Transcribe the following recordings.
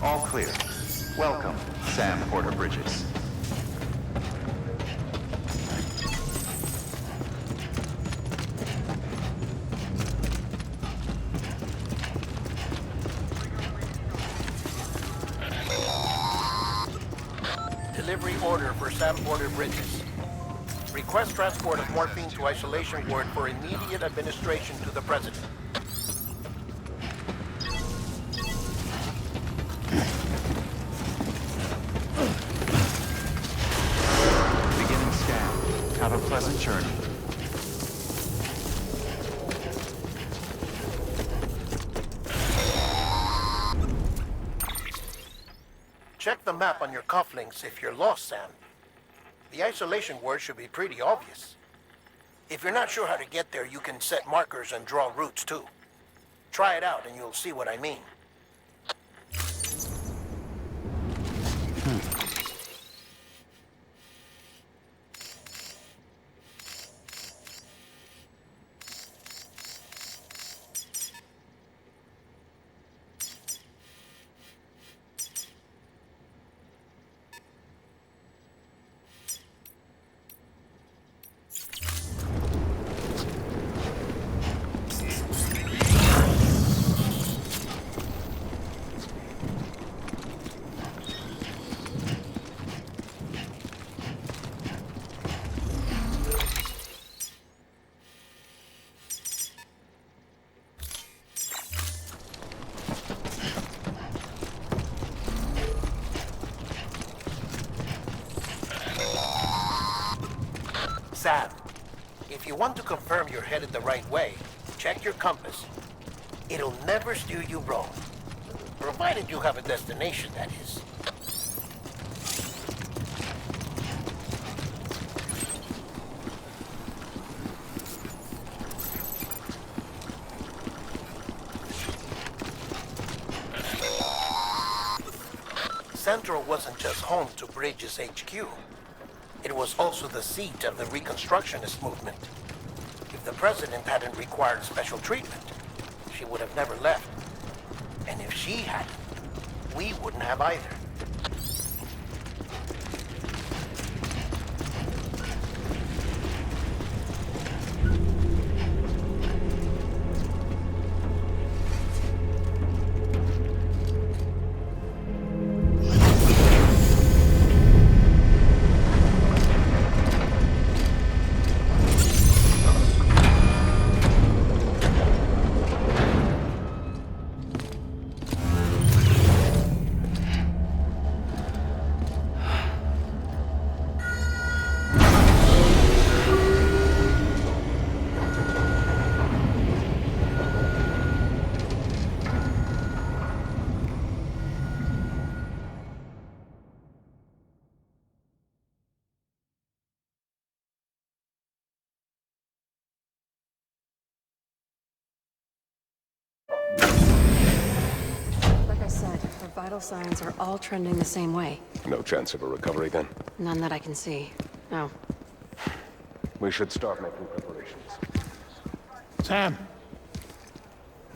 All clear. Welcome, Sam Porter Bridges. Delivery order for Sam Porter Bridges. Request transport of morphine to isolation ward for immediate administration to the President. Beginning scan. Have a pleasant journey. Check the map on your cufflinks if you're lost, Sam. The isolation word should be pretty obvious. If you're not sure how to get there, you can set markers and draw routes too. Try it out and you'll see what I mean. Sam, if you want to confirm you're headed the right way, check your compass. It'll never steer you wrong. Provided you have a destination, that is. Central wasn't just home to Bridges HQ. It was also the seat of the Reconstructionist movement. If the President hadn't required special treatment, she would have never left. And if she hadn't, we wouldn't have either. Like I said, her vital signs are all trending the same way. No chance of a recovery then? None that I can see. No. We should start making preparations. Sam,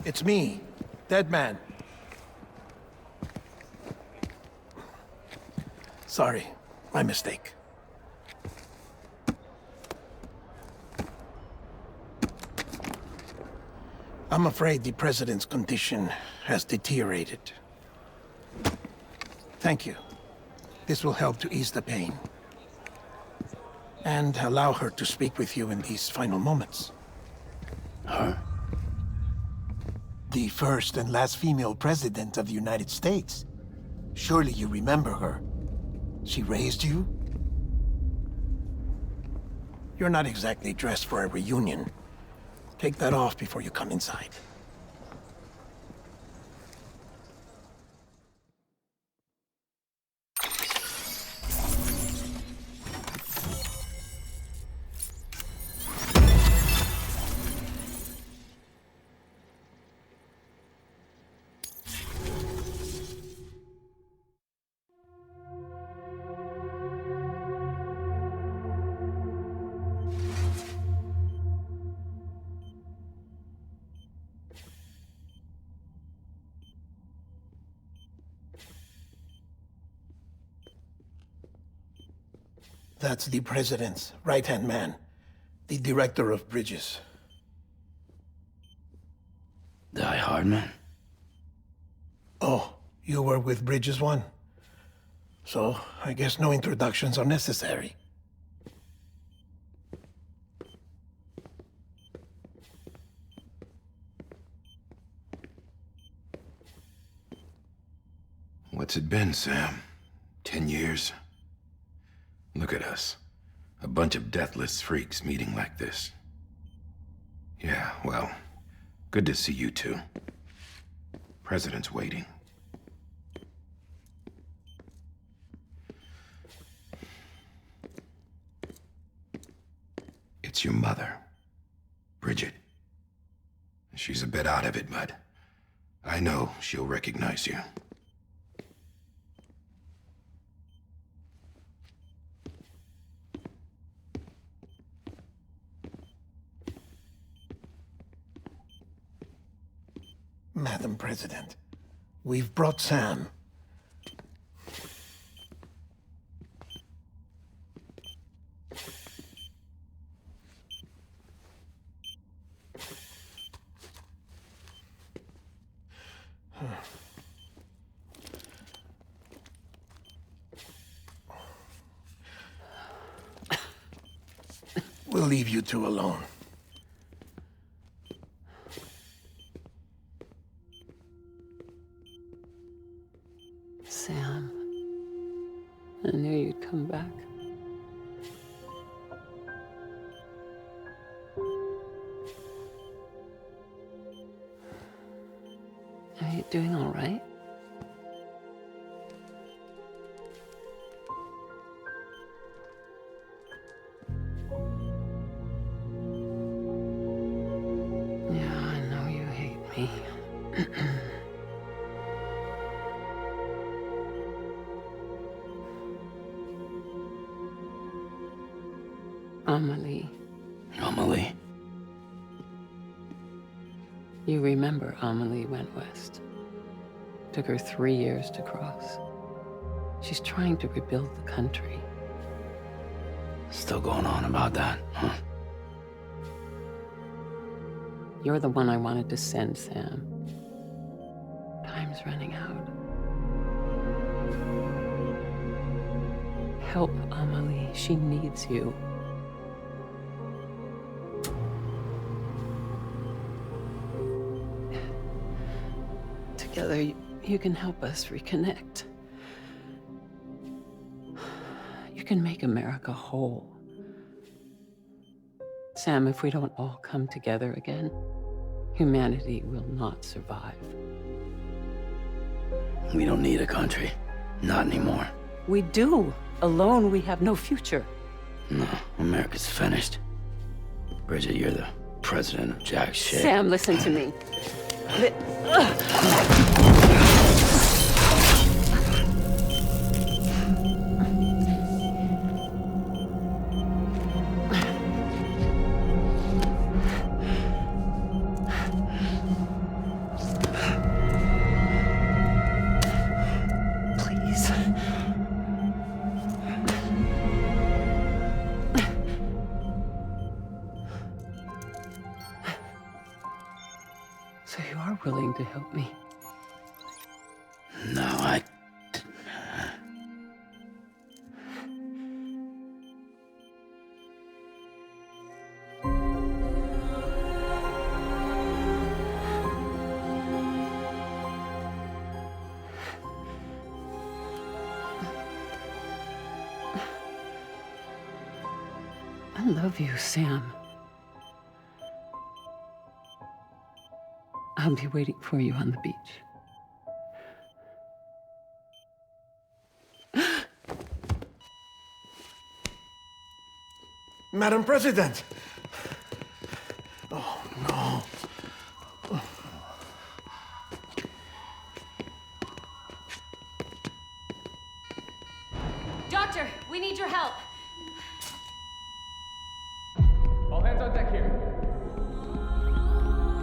it's me, Dead Man. Sorry, my mistake. I'm afraid the President's condition has deteriorated. Thank you. This will help to ease the pain. And allow her to speak with you in these final moments. Her? The first and last female president of the United States. Surely you remember her. She raised you? You're not exactly dressed for a reunion. Take that off before you come inside. That's the president's right-hand man, the director of bridges. Die Hardman? Oh, you were with Bridges 1? So, I guess no introductions are necessary. What's it been, Sam? 10 years? Look at us. A bunch of deathless freaks meeting like this. Yeah, well, good to see you two. President's waiting. It's your mother, Bridget. She's a bit out of it, but I know she'll recognize you. Madam President, we've brought Sam. We'll leave you two alone. Sam, I knew you'd come back. Are you doing all right? Yeah, I know you hate me. Amelie. Amelie? You remember Amelie went west. Took her 3 years to cross. She's trying to rebuild the country. Still going on about that, huh? You're the one I wanted to send, Sam. Time's running out. Help Amelie. She needs you. Together, you can help us reconnect. You can make America whole. Sam, if we don't all come together again, humanity will not survive. We don't need a country. Not anymore. We do. Alone, we have no future. No, America's finished. Bridget, you're the president of jack shit. Sam, listen to me. Please. So you are willing to help me? No, I... I love you, Sam. I'll be waiting for you on the beach. Madam President! Oh, no. Doctor, we need your help. All hands on deck here.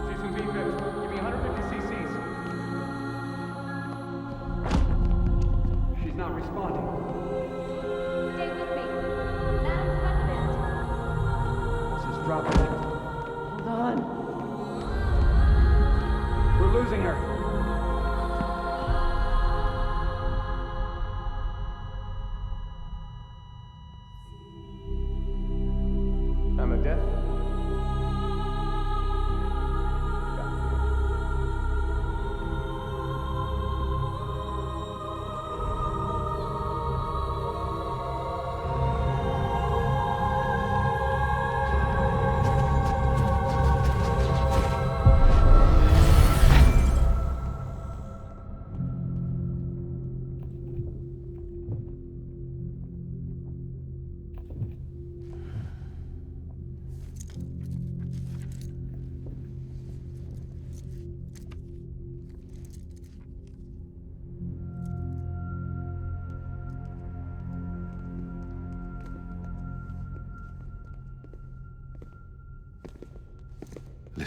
Season B-Viv, give me 150 cc's. She's not responding. Stay with me.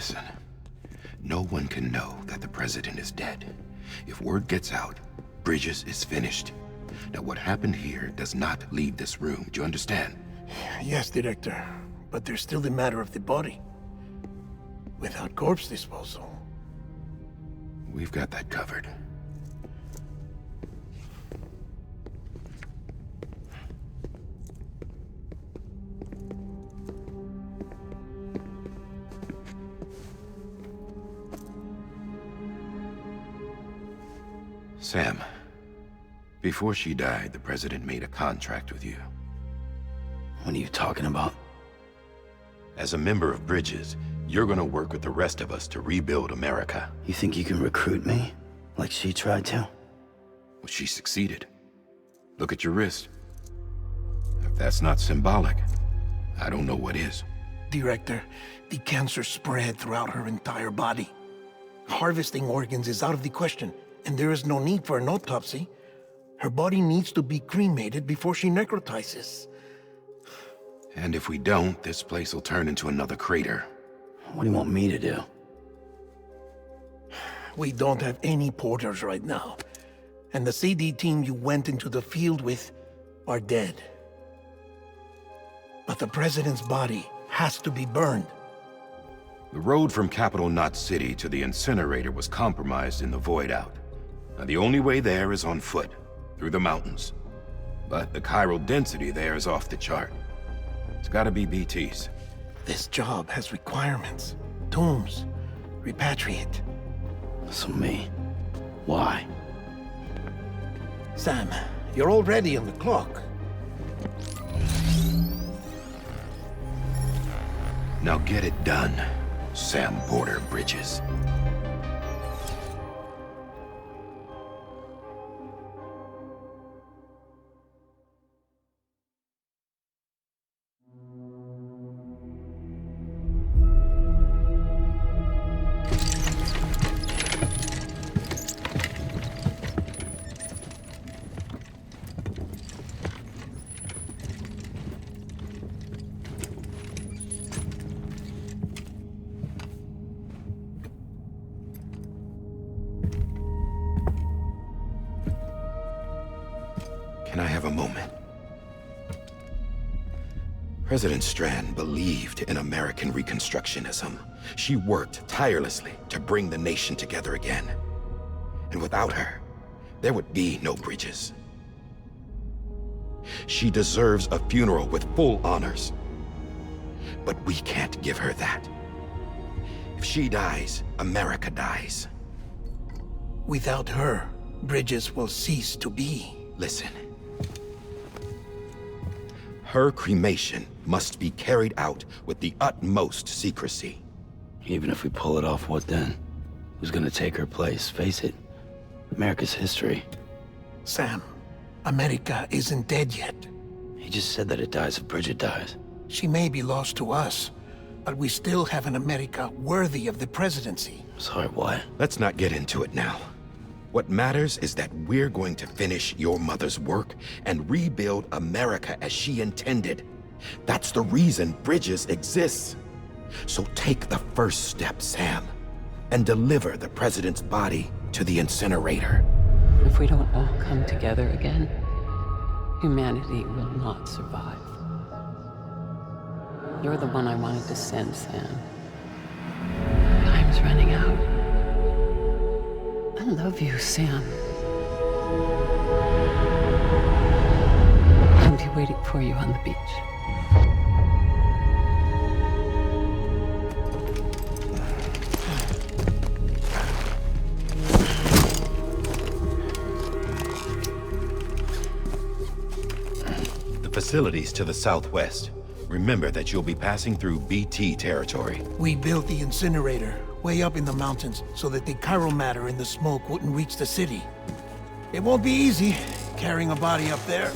Listen, no one can know that the president is dead. If word gets out, Bridges is finished. Now, what happened here does not leave this room. Do you understand? Yes, Director. But there's still the matter of the body. Without corpse disposal. We've got that covered. Sam, before she died, the president made a contract with you. What are you talking about? As a member of Bridges, you're gonna work with the rest of us to rebuild America. You think you can recruit me? Like she tried to? Well, she succeeded. Look at your wrist. If that's not symbolic, I don't know what is. Director, the cancer spread throughout her entire body. Harvesting organs is out of the question, and there is no need for an autopsy. Her body needs to be cremated before she necrotizes. And if we don't, this place will turn into another crater. What do you want me to do? We don't have any porters right now. And the CD team you went into the field with are dead. But the president's body has to be burned. The road from Capital Knot City to the incinerator was compromised in the void out. Now, the only way there is on foot, through the mountains. But the chiral density there is off the chart. It's gotta be BT's. This job has requirements. Tombs. Repatriate. So me. Why? Sam, you're already on the clock. Now get it done, Sam Porter Bridges. Can I have a moment? President Strand believed in American Reconstructionism. She worked tirelessly to bring the nation together again. And without her, there would be no Bridges. She deserves a funeral with full honors. But we can't give her that. If she dies, America dies. Without her, Bridges will cease to be. Listen. Her cremation must be carried out with the utmost secrecy. Even if we pull it off, what then? Who's gonna take her place? Face it, America's history. Sam, America isn't dead yet. He just said that it dies if Bridget dies. She may be lost to us, but we still have an America worthy of the presidency. Sorry, what? Let's not get into it now. What matters is that we're going to finish your mother's work and rebuild America as she intended. That's the reason Bridges exists. So take the first step, Sam, and deliver the president's body to the incinerator. If we don't all come together again, humanity will not survive. You're the one I wanted to send, Sam. Time's running out. I love you, Sam. I'll be waiting for you on the beach. The facilities to the southwest. Remember that you'll be passing through BT territory. We built the incinerator way up in the mountains so that the chiral matter in the smoke wouldn't reach the city. It won't be easy carrying a body up there.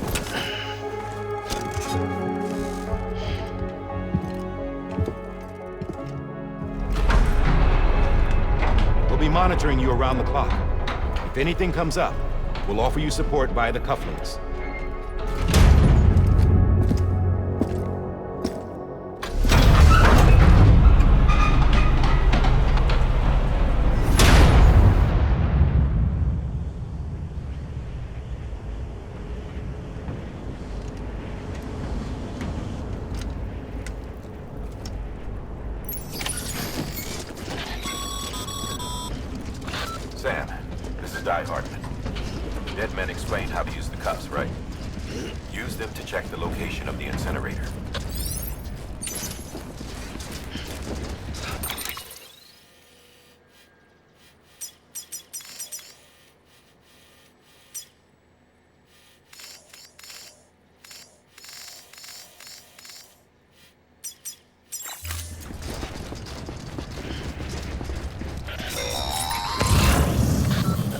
We'll be monitoring you around the clock. If anything comes up, we'll offer you support via the cufflinks. dead men explained how to use the cuffs, right? Use them to check the location of the incinerator.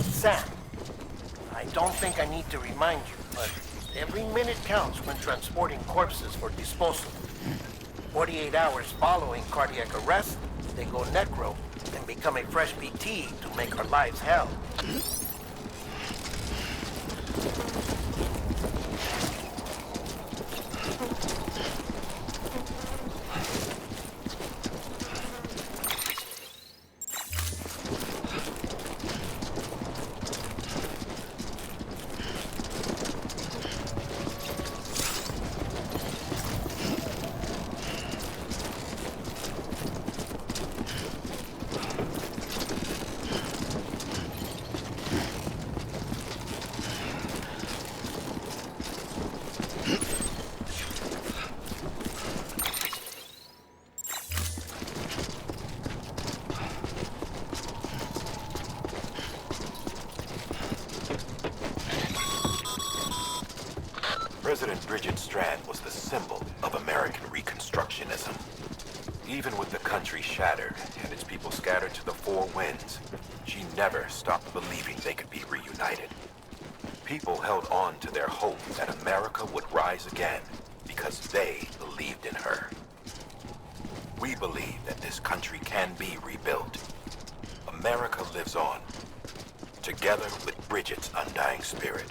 Sam, I don't think I need to remind you, but every minute counts when transporting corpses for disposal. 48 hours following cardiac arrest, they go necro and become a fresh BT to make our lives hell. President Bridget Strand was the symbol of American Reconstructionism. Even with the country shattered and its people scattered to the four winds, she never stopped believing they could be reunited. People held on to their hope that America would rise again because they believed in her. We believe that this country can be rebuilt. America lives on, together with Bridget's undying spirit.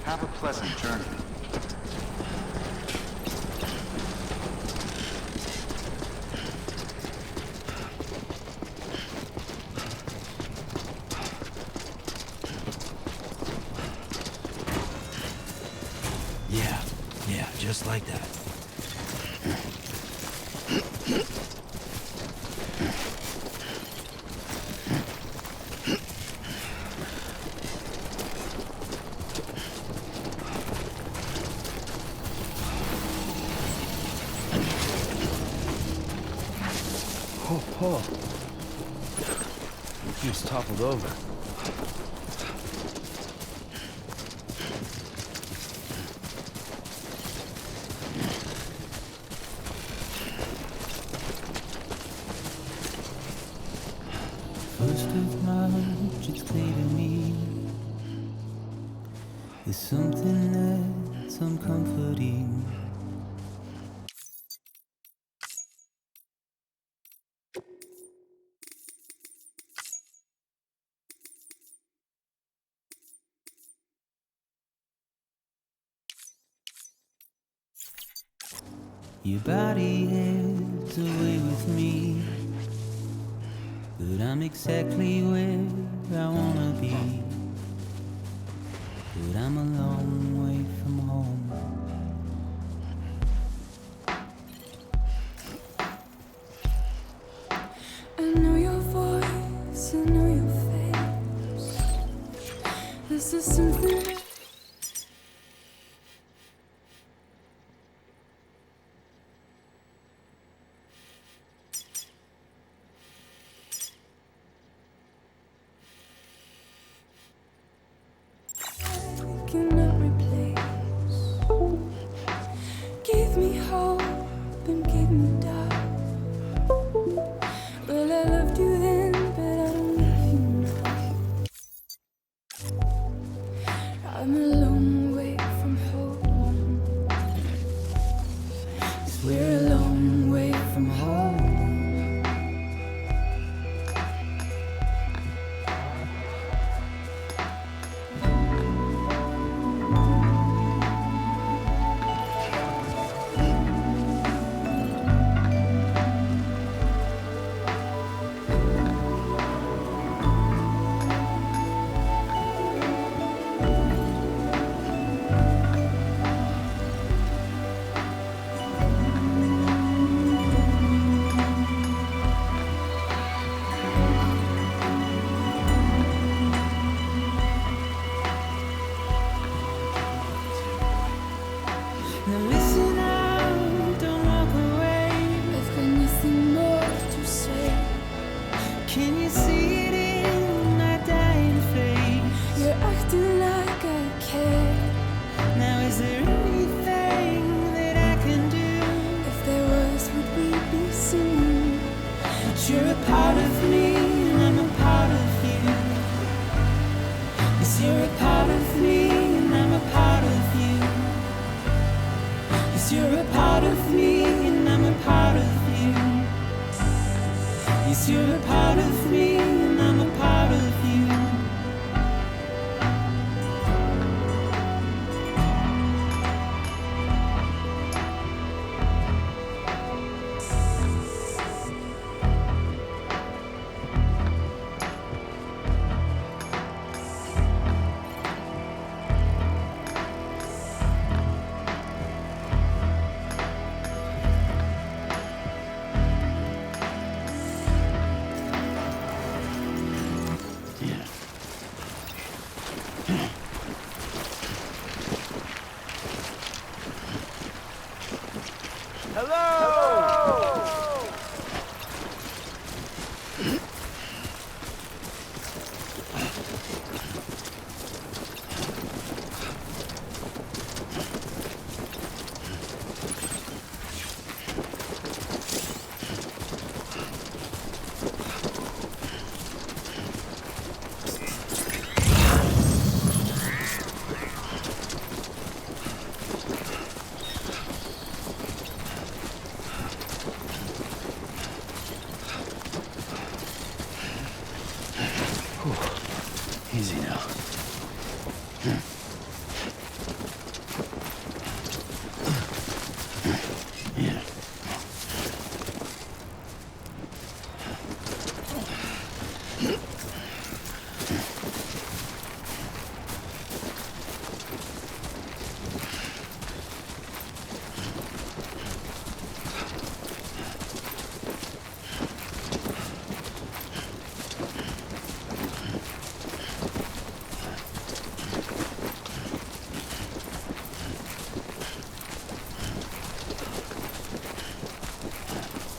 Have a pleasant journey. Yeah, just like that. Oh. He was toppled over. First of March, it's clear to me there's something that's uncomforting. Your body heads away with me, but I'm exactly where I wanna be. But I'm a long way from home. I know your voice, I know your face. This is something we cannot replace. Gave me hope and gave me doubt. Well, I loved you then, but I don't love you now. Guess you're a part of me, and I'm a part of you. Easy now. Yeah.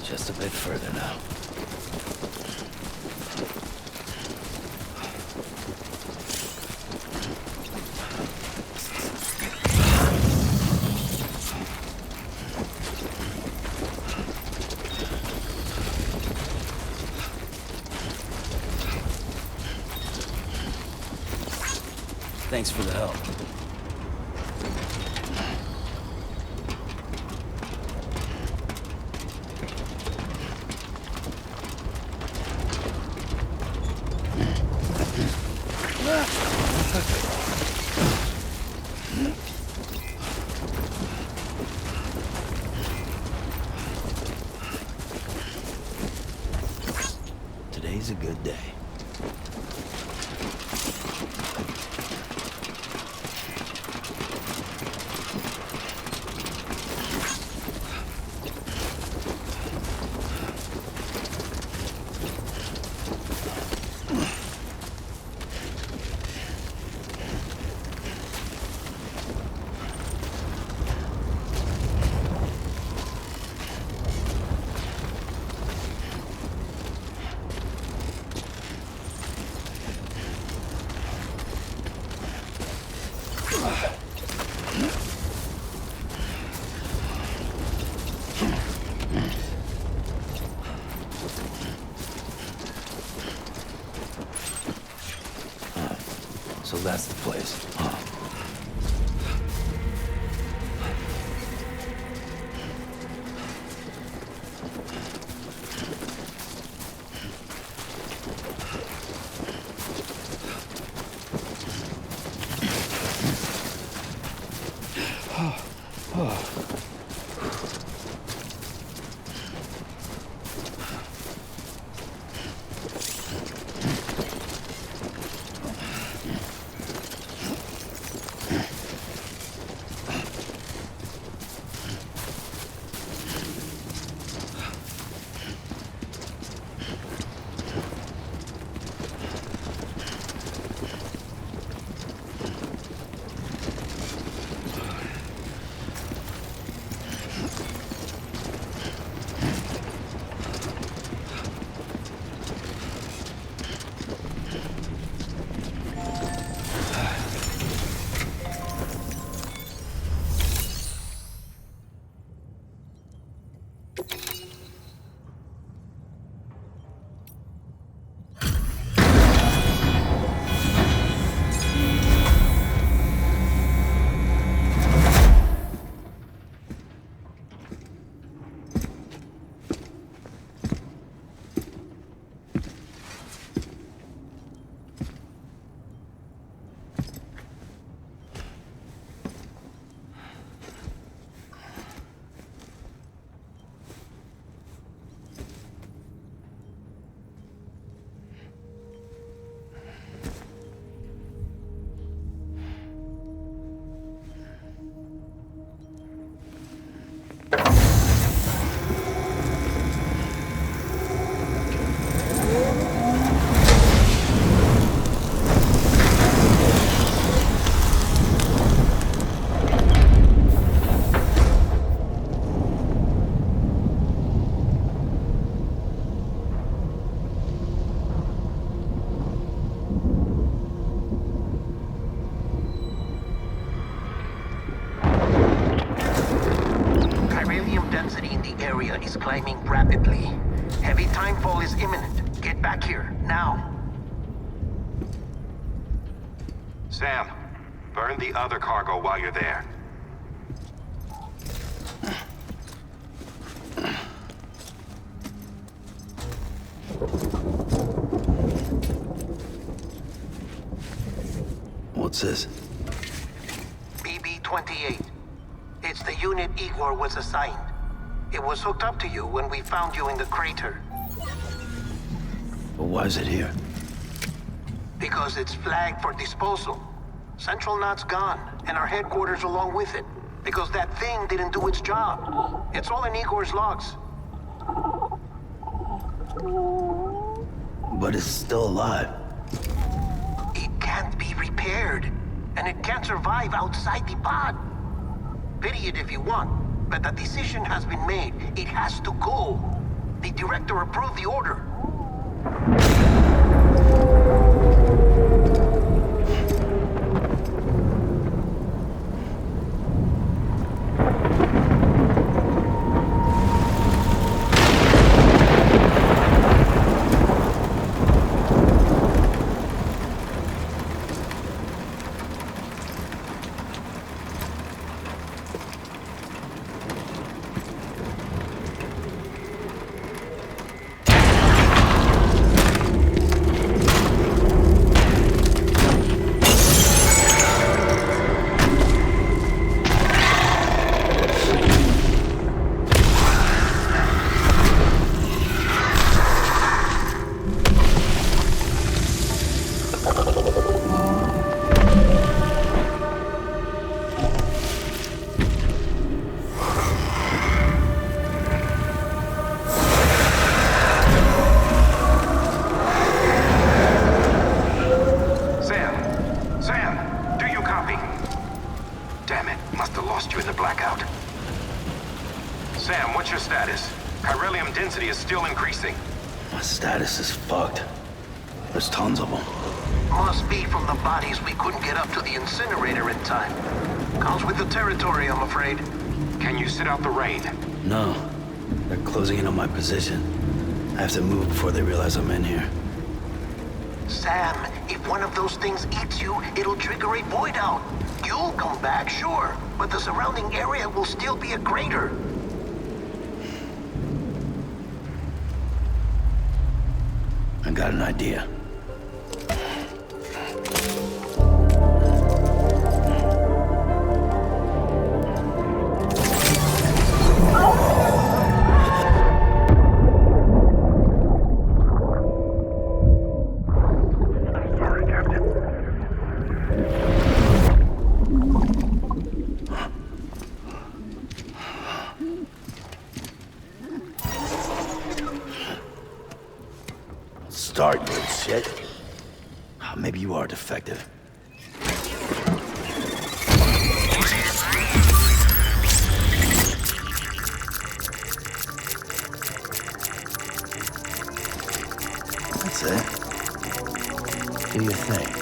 Just a bit further now. Thanks for the help. Today's a good day. So that's the place, huh? move rapidly. Heavy timefall is imminent. Get back here, now. Sam, burn the other cargo while you're there. What's this? BB-28. It's the unit Igor was assigned. It was hooked up to you when we found you in the crater. But why is it here? Because it's flagged for disposal. Central Knot's gone, and our headquarters along with it. Because that thing didn't do its job. It's all in Igor's logs. But it's still alive. It can't be repaired, and it can't survive outside the pod. Pity it if you want, but the decision has been made. It has to go. The director approved the order. Sam, what's your status? Chiralium density is still increasing. My status is fucked. There's tons of them. Must be from the bodies we couldn't get up to the incinerator in time. Comes with the territory, I'm afraid. Can you sit out the rain? No. They're closing in on my position. I have to move before they realize I'm in here. Sam, if one of those things eats you, it'll trigger a void out. You'll come back, sure, but the surrounding area will still be a crater. I got an idea. Start, you shit. Maybe you are defective. That's it. Do your thing.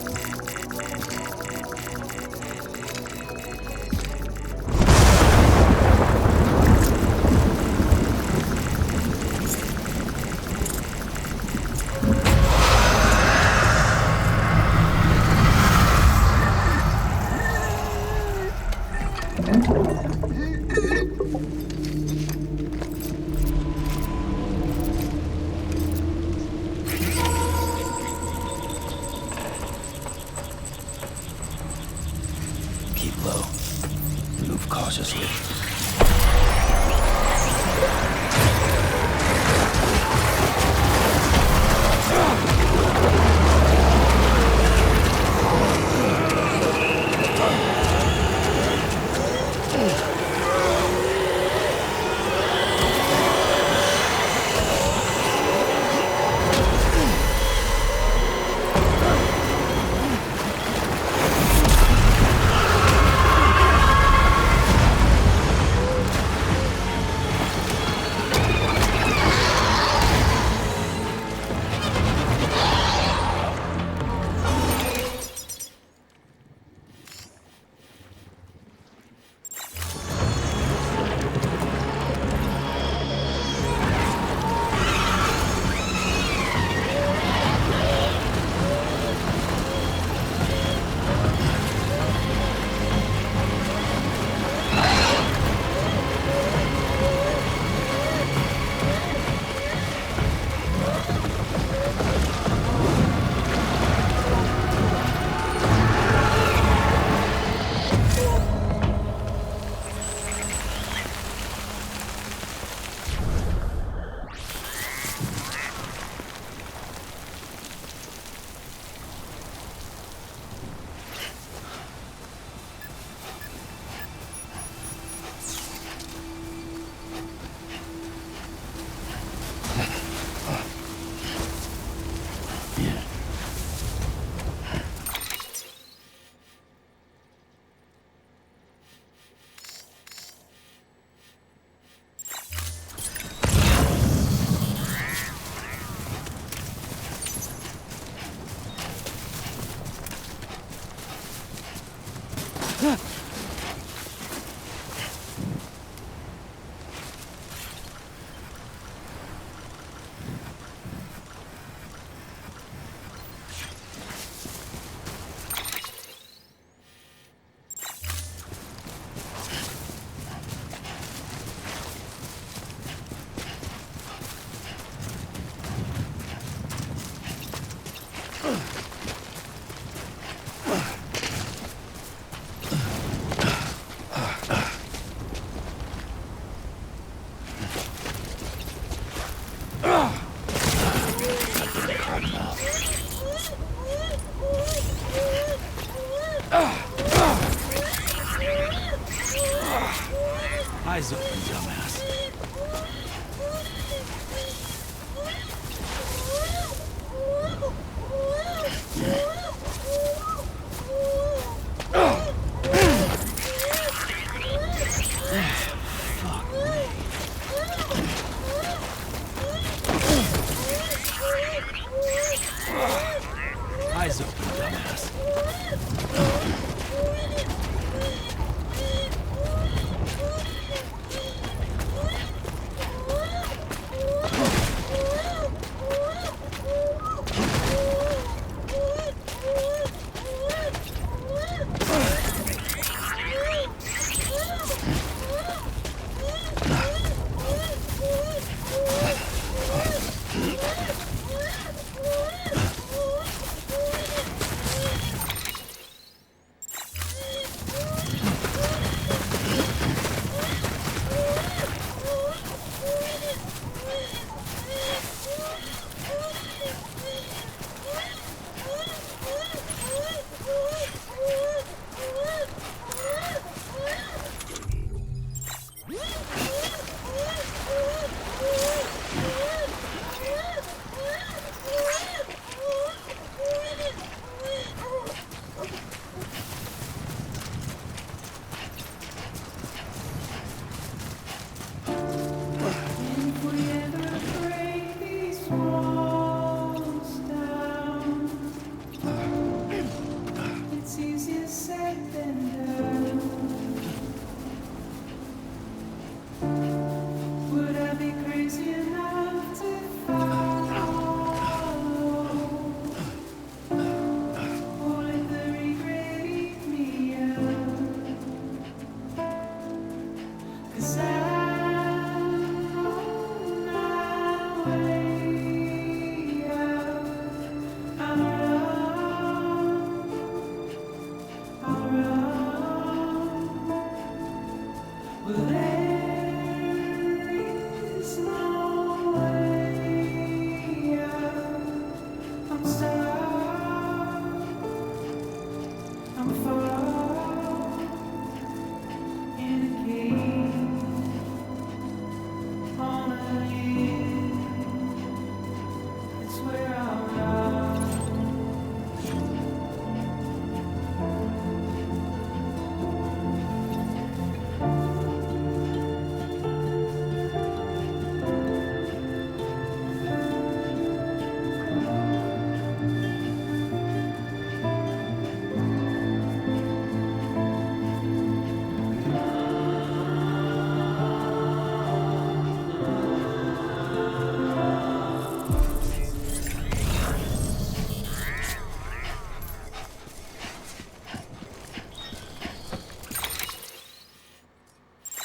Eyes open, dumbass. Eyes open, dumbass.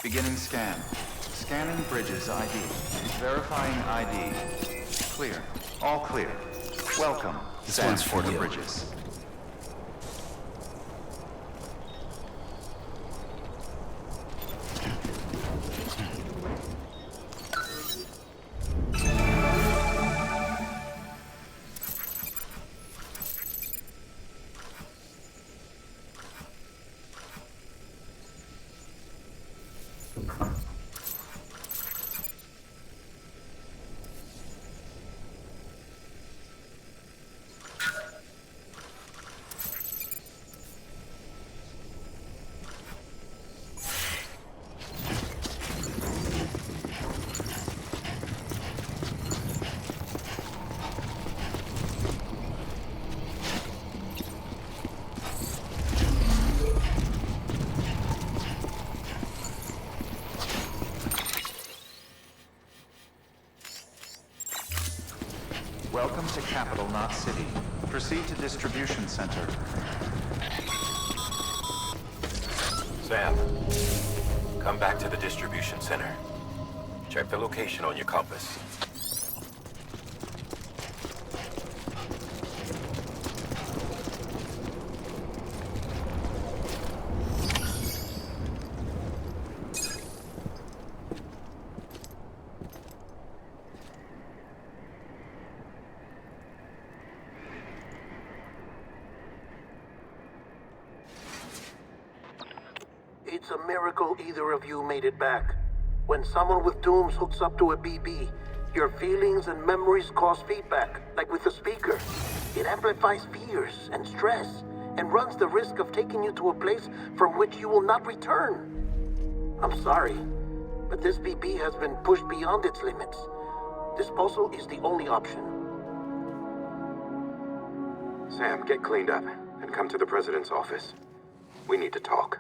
Beginning scan. Scanning bridges ID. Verifying ID. Clear. All clear. Welcome. This one's for the you. bridges. Welcome to Capital, not City. Proceed to Distribution Center. Sam, come back to the distribution center. Check the location on your compass. It's a miracle either of you made it back. When someone with dooms hooks up to a BB, your feelings and memories cause feedback, like with a speaker. It amplifies fears and stress, and runs the risk of taking you to a place from which you will not return. I'm sorry, but this BB has been pushed beyond its limits. Disposal is the only option. Sam, get cleaned up and come to the president's office. We need to talk.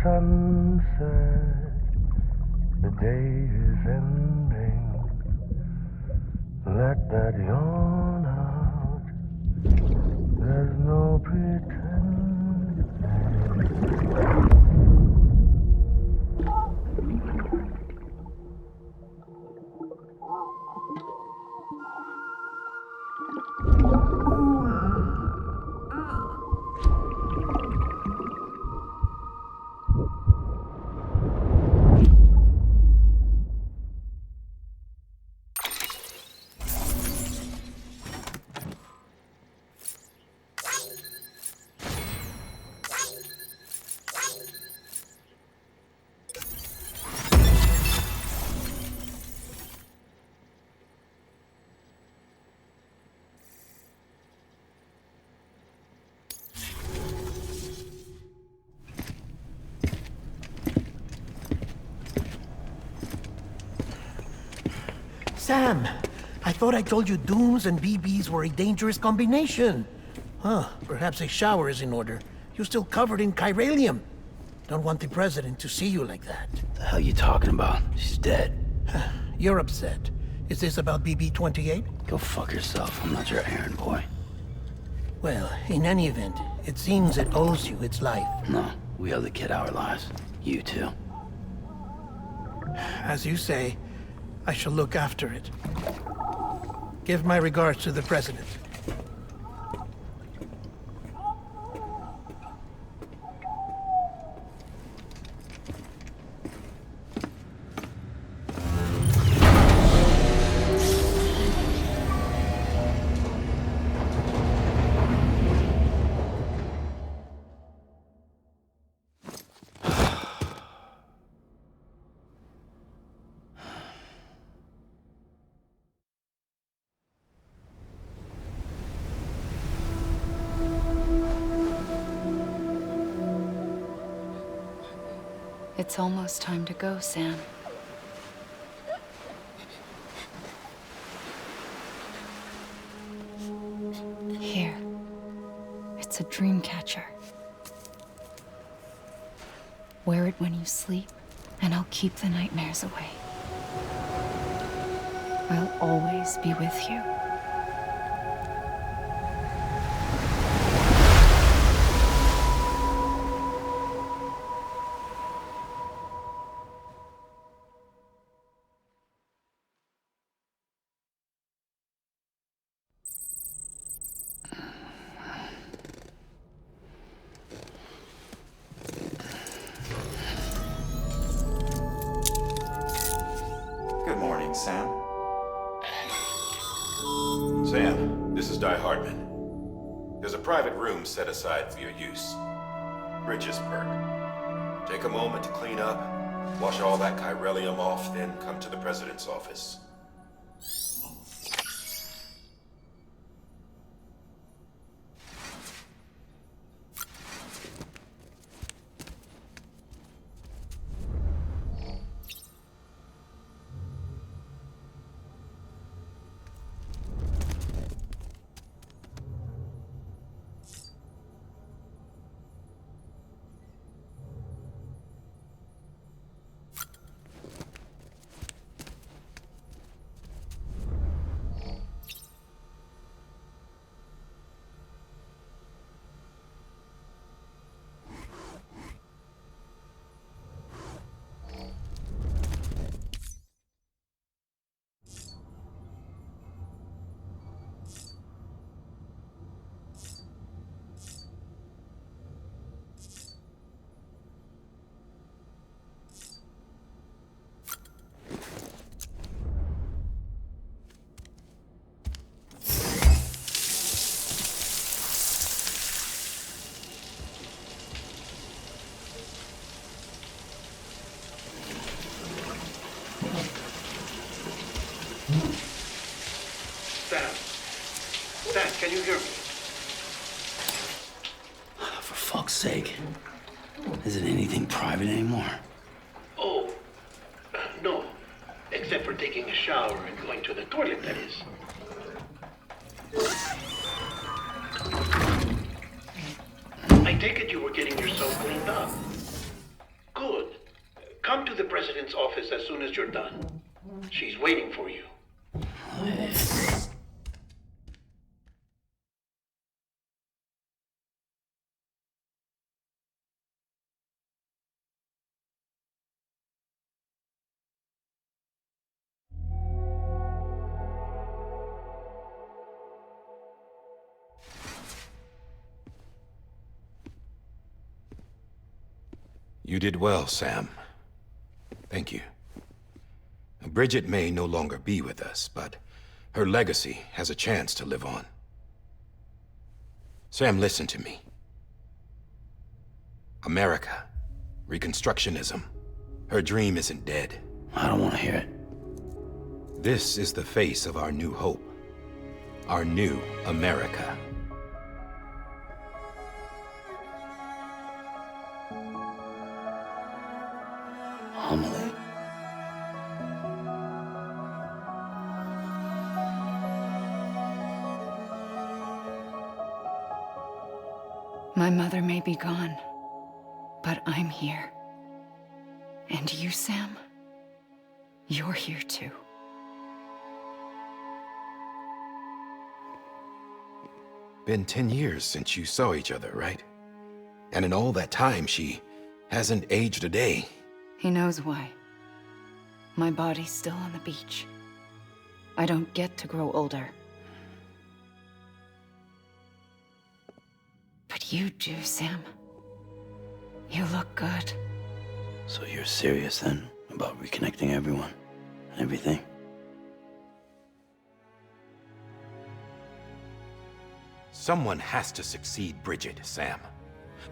Sunset, the day is ending. Let that yawn out. There's no pretending. Sam, I thought I told you dooms and BBs were a dangerous combination. Huh, perhaps a shower is in order. You're still covered in chiralium. Don't want the president to see you like that. The hell you talking about? She's dead. You're upset. Is this about BB-28? Go fuck yourself. I'm not your errand boy. Well, in any event, it seems it owes you its life. No, we owe the kid our lives. You too. As you say, I shall look after it. Give my regards to the president. It's almost time to go, Sam. Here. It's a dream catcher. Wear it when you sleep, and I'll keep the nightmares away. I'll always be with you. Good morning, Sam. Sam, this is Di Hardman. There's a private room set aside for your use. Bridges perk. Take a moment to clean up, wash all that chiralium off, then come to the president's office. can you hear me? For fuck's sake. Is it anything private anymore? Oh, no. Except for taking a shower and going to the toilet, that is. I take it you were getting yourself cleaned up. Good. Come to the president's office as soon as you're done. She's waiting for you. You did well, Sam. Thank you. Bridget may no longer be with us, but her legacy has a chance to live on. Sam, listen to me. America, Reconstructionism, her dream isn't dead. I don't want to hear it. This is the face of our new hope. Our new America. Amelie. My mother may be gone, but I'm here. And you, Sam? You're here too. Been 10 years since you saw each other, right? And in all that time, she hasn't aged a day. He knows why. My body's still on the beach. I don't get to grow older. But you do, Sam. You look good. So you're serious then about reconnecting everyone and everything? Someone has to succeed Bridget, Sam.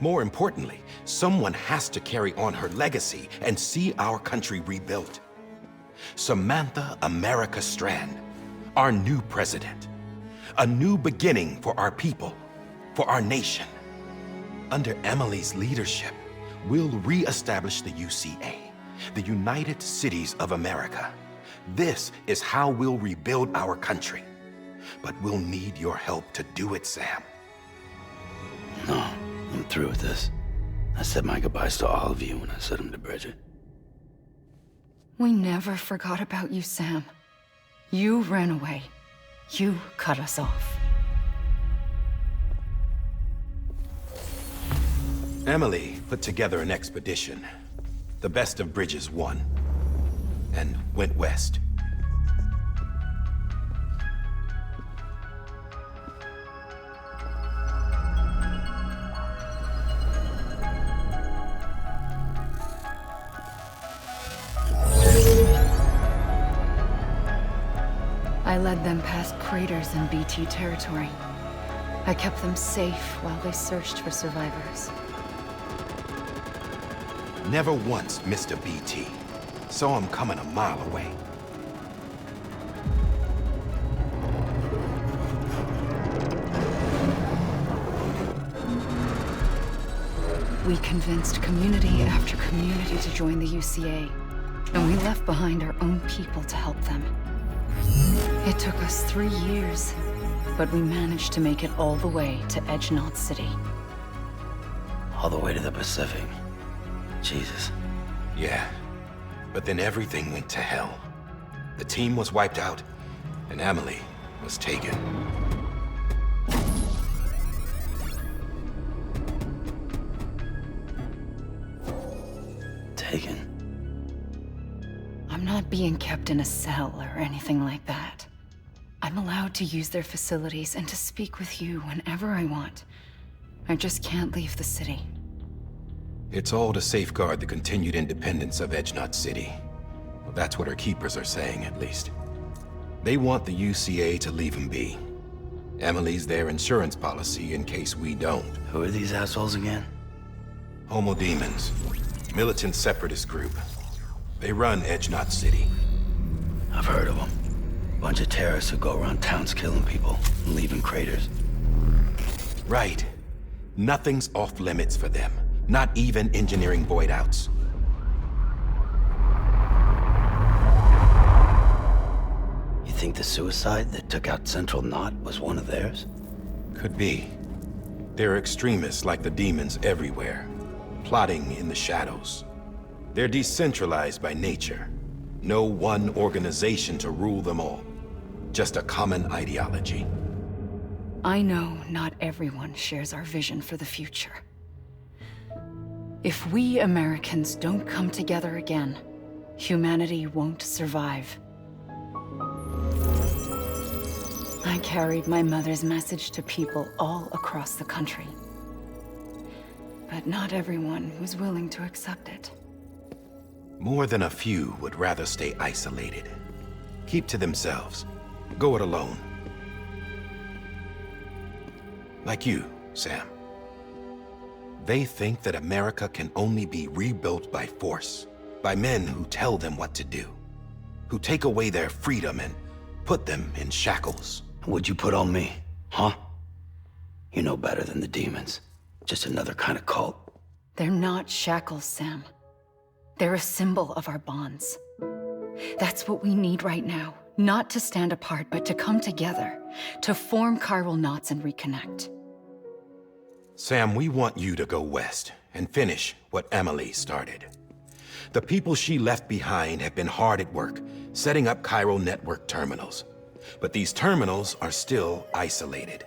More importantly, someone has to carry on her legacy and see our country rebuilt. Samantha America Strand, our new president. A new beginning for our people, for our nation. Under Emily's leadership, we'll re-establish the UCA, the United Cities of America. This is how we'll rebuild our country. But we'll need your help to do it, Sam. No, I'm through with this. I said my goodbyes to all of you when I said them to Bridget. We never forgot about you, Sam. You ran away. You cut us off. Emily put together an expedition. The best of Bridges won. And went west. I led them past craters in BT territory. I kept them safe while they searched for survivors. Never once missed a BT. Saw him coming a mile away. We convinced community after community to join the UCA, and we left behind our own people to help them. It took us 3 years, but we managed to make it all the way to Edgenot City. All the way to the Pacific. Jesus. Yeah, but then everything went to hell. The team was wiped out, and Emily was taken. Taken? I'm not being kept in a cell or anything like that. I'm allowed to use their facilities and to speak with you whenever I want. I just can't leave the city. It's all to safeguard the continued independence of Edgenot City. Well, that's what our keepers are saying, at least. They want the UCA to leave him be. Emily's their insurance policy in case we don't. Who are these assholes again? Homo Demons. Militant separatist group. They run Edgenot City. I've heard of them. Bunch of terrorists who go around towns killing people and leaving craters. Right. Nothing's off limits for them. Not even engineering void outs. You think the suicide that took out Central Knot was one of theirs? Could be. There are extremists like the demons everywhere, plotting in the shadows. They're decentralized by nature. No one organization to rule them all. Just a common ideology. I know not everyone shares our vision for the future. If we Americans don't come together again, humanity won't survive. I carried my mother's message to people all across the country. But not everyone was willing to accept it. More than a few would rather stay isolated. Keep to themselves. Go it alone. Like you, Sam. They think that America can only be rebuilt by force, by men who tell them what to do, who take away their freedom and put them in shackles. What'd you put on me, huh? You know better than the demons. Just another kind of cult. They're not shackles, Sam. They're a symbol of our bonds. That's what we need right now. Not to stand apart, but to come together. To form chiral knots and reconnect. Sam, we want you to go west and finish what Emily started. The people she left behind have been hard at work, setting up chiral network terminals. But these terminals are still isolated.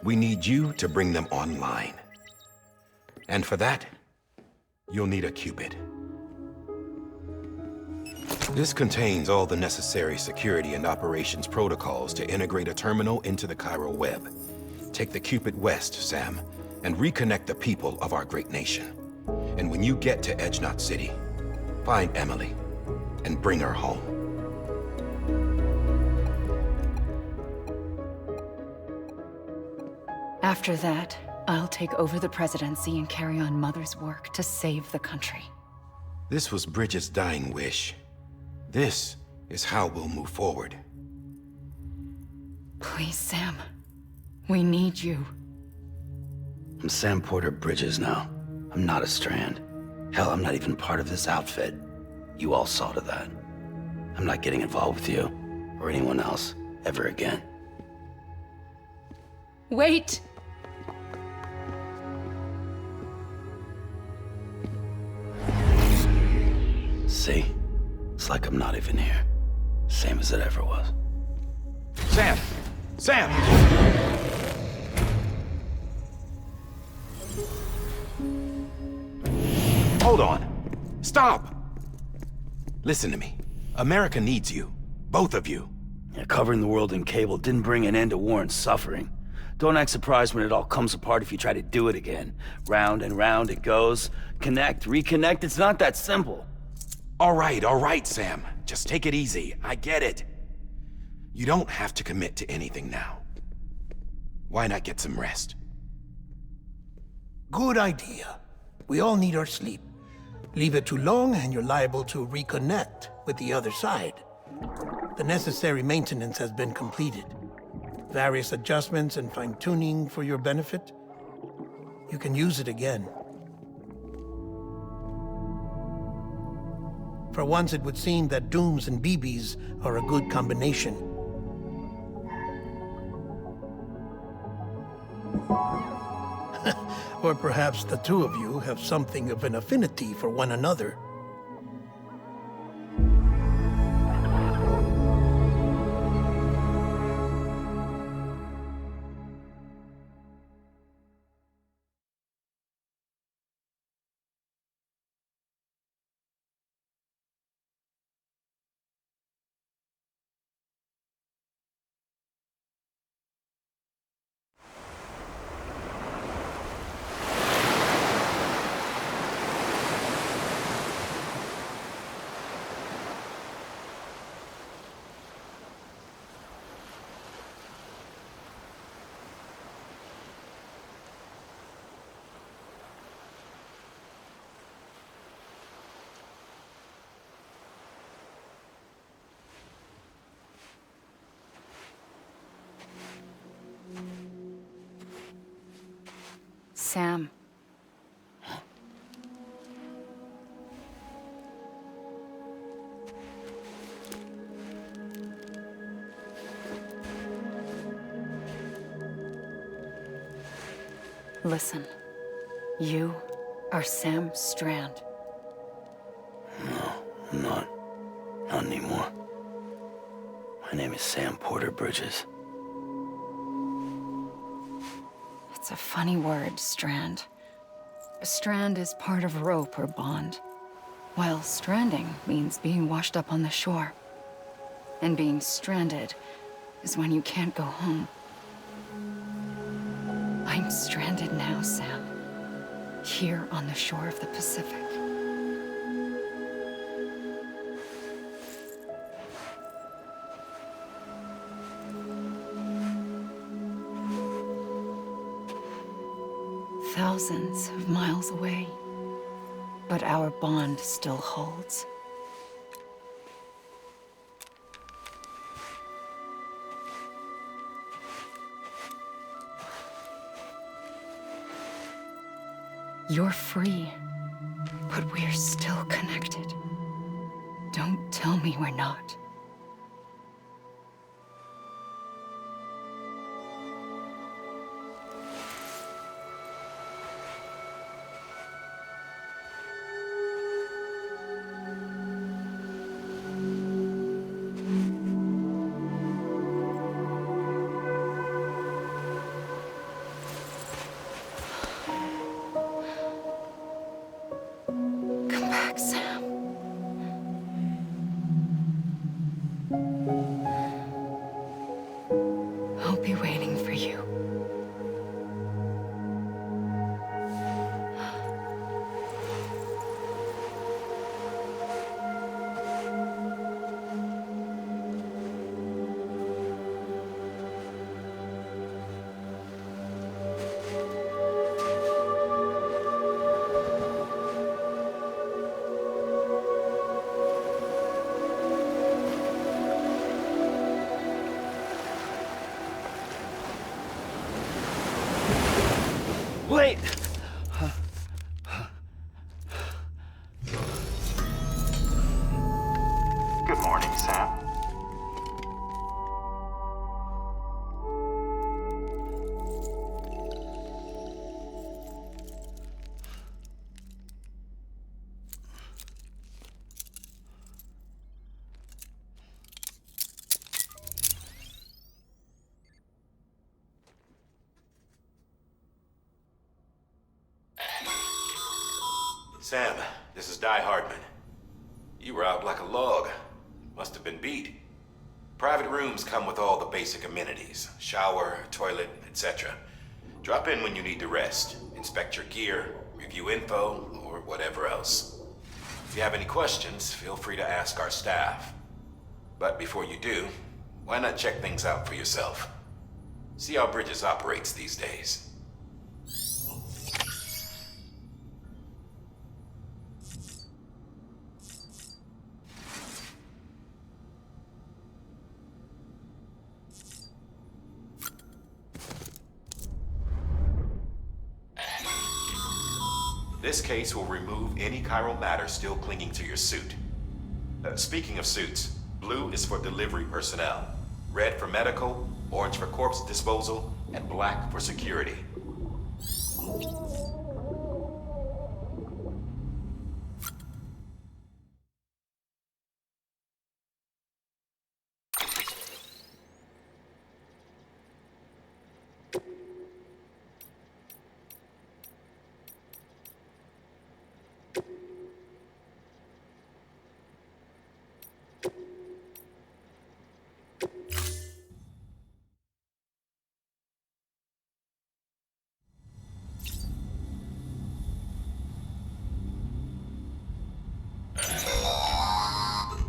We need you to bring them online. And for that, you'll need a Cupid. This contains all the necessary security and operations protocols to integrate a terminal into the chiral web. Take the Cupid west, Sam, and reconnect the people of our great nation. And when you get to Edge Knot City, find Emily and bring her home. After that, I'll take over the presidency and carry on Mother's work to save the country. This was Bridget's dying wish. This is how we'll move forward. Please, Sam. We need you. I'm Sam Porter Bridges now. I'm not a Strand. Hell, I'm not even part of this outfit. You all saw to that. I'm not getting involved with you, or anyone else, ever again. Wait! See? It's like I'm not even here. Same as it ever was. Sam! Sam! Hold on. Stop! Listen to me. America needs you. Both of you. Yeah, covering the world in cable didn't bring an end to war and suffering. Don't act surprised when it all comes apart if you try to do it again. Round and round it goes. Connect, reconnect, it's not that simple. All right, Sam. Just take it easy. I get it. You don't have to commit to anything now. Why not get some rest? Good idea. We all need our sleep. Leave it too long and you're liable to reconnect with the other side. The necessary maintenance has been completed. Various adjustments and fine-tuning for your benefit. You can use it again. For once, it would seem that Dooms and BBs are a good combination. Or perhaps the two of you have something of an affinity for one another. Sam. Listen, you are Sam Strand. No, I'm not. Not anymore. My name is Sam Porter Bridges. It's a funny word, Strand. A strand is part of a rope or bond, while stranding means being washed up on the shore. And being stranded is when you can't go home. I'm stranded now, Sam. Here on the shore of the Pacific. Thousands of miles away, but our bond still holds. You're free, but we're still connected. Don't tell me we're not. Come back, Sam. I'll be waiting for you. Wait! Good morning, Sam. Sam, this is Di Hardman. You were out like a log. Must have been beat. Private rooms come with all the basic amenities. Shower, toilet, etc. Drop in when you need to rest. Inspect your gear, review info, or whatever else. If you have any questions, feel free to ask our staff. But before you do, why not check things out for yourself? See how Bridges operates these days. This case will remove any chiral matter still clinging to your suit. Speaking of suits, blue is for delivery personnel, red for medical, orange for corpse disposal, and black for security.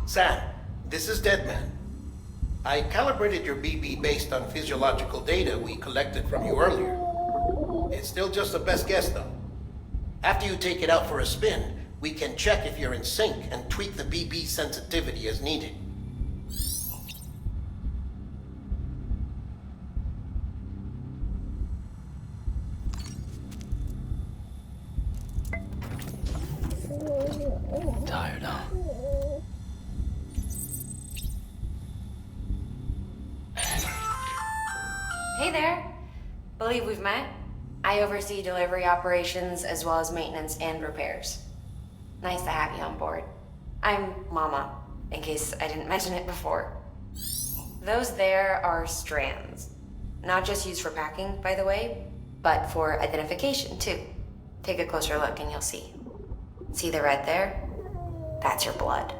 Sam, this is Deadman. I calibrated your BB based on physiological data we collected from you earlier. It's still just a best guess, though. After you take it out for a spin, we can check if you're in sync and tweak the BB sensitivity as needed. Hey there. Believe we've met? I oversee delivery operations as well as maintenance and repairs. Nice to have you on board. I'm Mama, in case I didn't mention it before. Those there are strands. Not just used for packing, by the way, but for identification too. Take a closer look and you'll see. See the red there? That's your blood.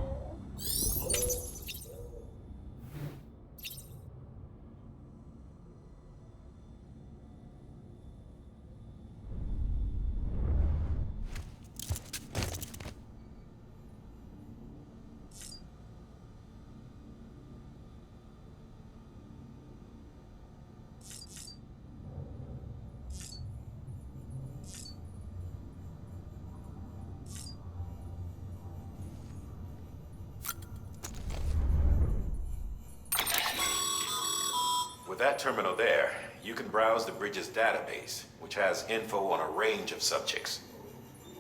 With that terminal there, you can browse the bridge's database, which has info on a range of subjects.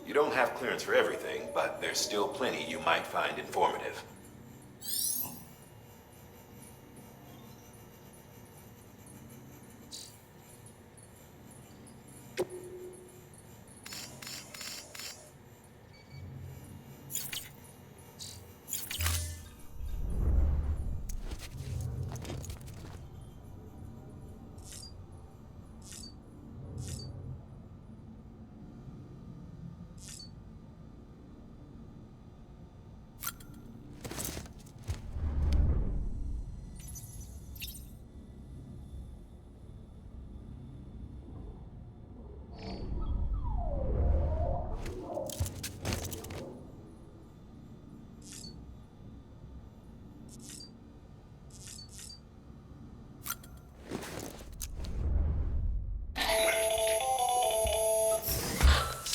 You don't have clearance for everything, but there's still plenty you might find informative.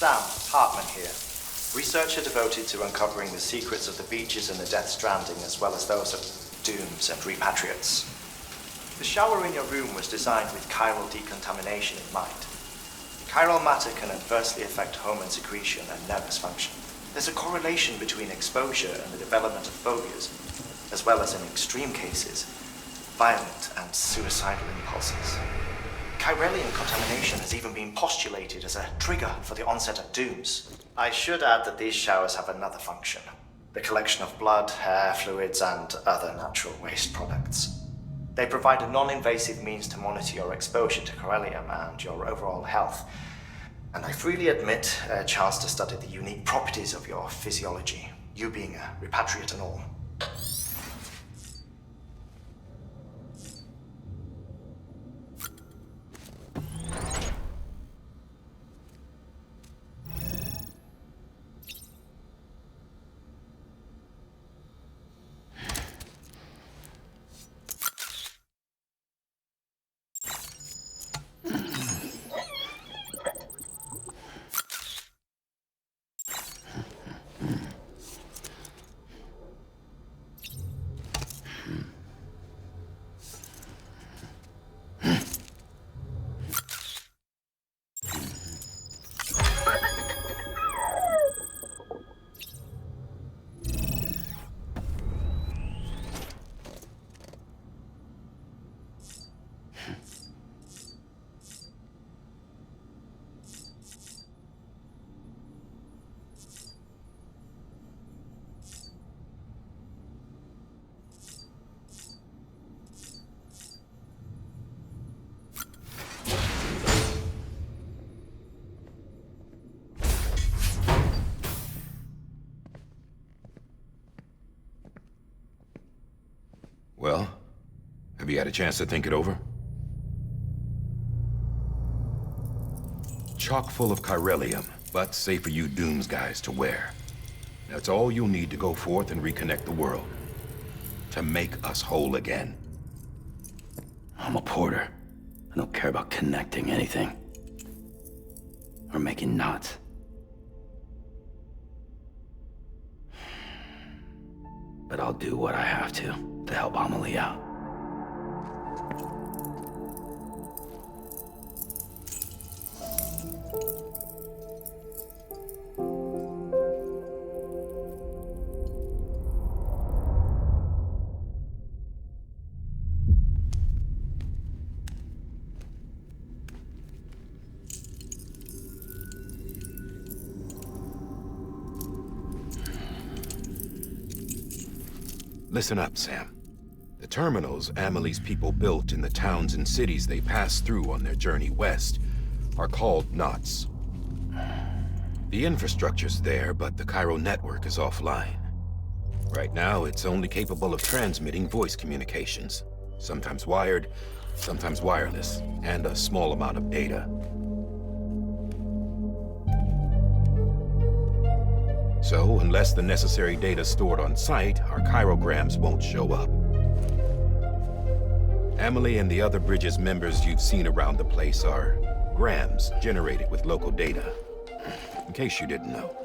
Sam, Hartman here. Researcher devoted to uncovering the secrets of the beaches in the Death Stranding, as well as those of dooms and repatriates. The shower in your room was designed with chiral decontamination in mind. Chiral matter can adversely affect hormone secretion and nervous function. There's a correlation between exposure and the development of phobias, as well as in extreme cases, violent and suicidal impulses. Chiralium contamination has even been postulated as a trigger for the onset of dooms. I should add that these showers have another function: the collection of blood, hair, fluids, and other natural waste products. They provide a non-invasive means to monitor your exposure to chiralium and your overall health. And I freely admit a chance to study the unique properties of your physiology, you being a repatriate and all. Well, have you had a chance to think it over? Chock full of chiralium, but safe for you Dooms guys to wear. That's all you'll need to go forth and reconnect the world. To make us whole again. I'm a porter. I don't care about connecting anything. Or making knots. But I'll do what I have to help Amelie out. Listen up, Sam. The terminals Amelie's people built in the towns and cities they passed through on their journey west are called knots. The infrastructure's there, but the Cairo network is offline. Right now, it's only capable of transmitting voice communications, sometimes wired, sometimes wireless, and a small amount of data. So, unless the necessary data stored on site, our chirograms won't show up. Amelie and the other Bridges members you've seen around the place are grams generated with local data, in case you didn't know.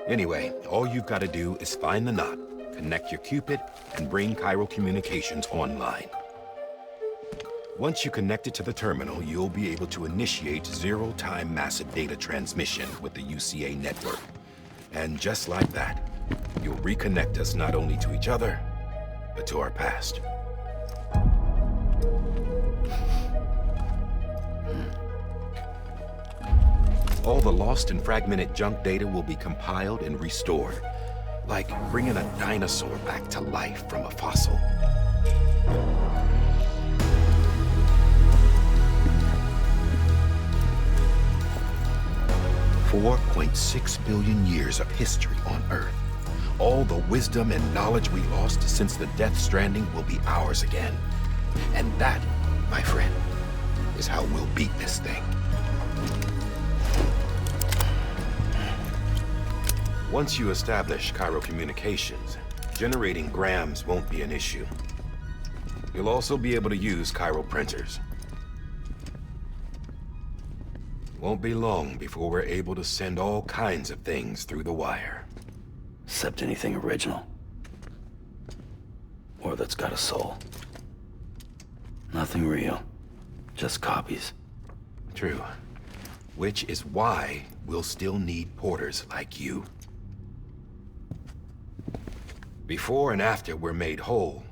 Anyway, all you've got to do is find the knot, connect your Cupid, and bring Cairo Communications online. Once you connect it to the terminal, you'll be able to initiate zero-time massive data transmission with the UCA network. And just like that, you'll reconnect us not only to each other, but to our past. All the lost and fragmented junk data will be compiled and restored, like bringing a dinosaur back to life from a fossil. $4.6 billion years of history on Earth. All the wisdom and knowledge we lost since the Death Stranding will be ours again. And that, my friend, is how we'll beat this thing. Once you establish Cairo Communications, generating grams won't be an issue. You'll also be able to use Cairo printers. Won't be long before we're able to send all kinds of things through the wire. Except anything original. Or that's got a soul. Nothing real. Just copies. True. Which is why we'll still need porters like you. Before and after we're made whole,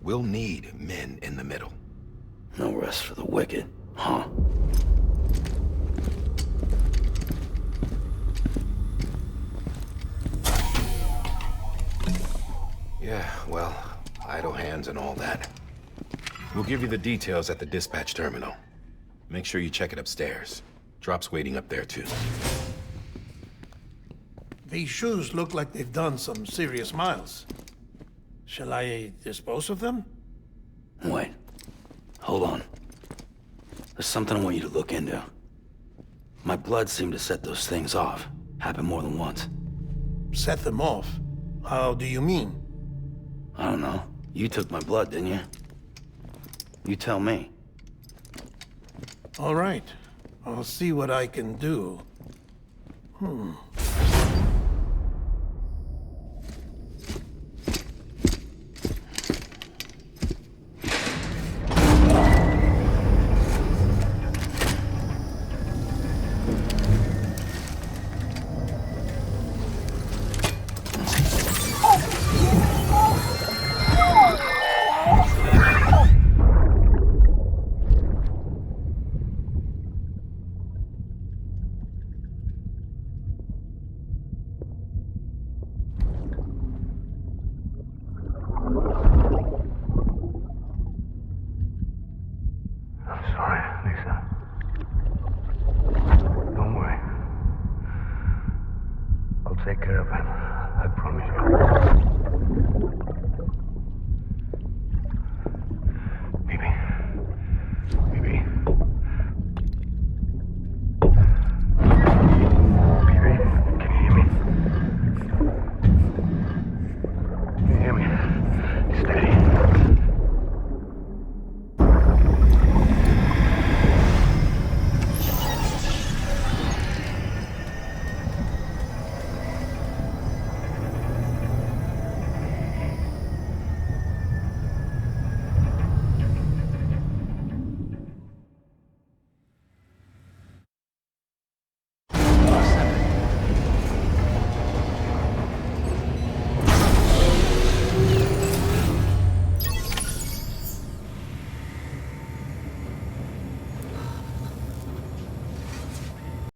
we'll need men in the middle. No rest for the wicked, huh? Yeah, well, idle hands and all that. We'll give you the details at the dispatch terminal. Make sure you check it upstairs. Drop's waiting up there, too. These shoes look like they've done some serious miles. Shall I dispose of them? Wait. Hold on. There's something I want you to look into. My blood seemed to set those things off. Happened more than once. Set them off? How do you mean? I don't know. You took my blood, didn't you? You tell me. All right. I'll see what I can do.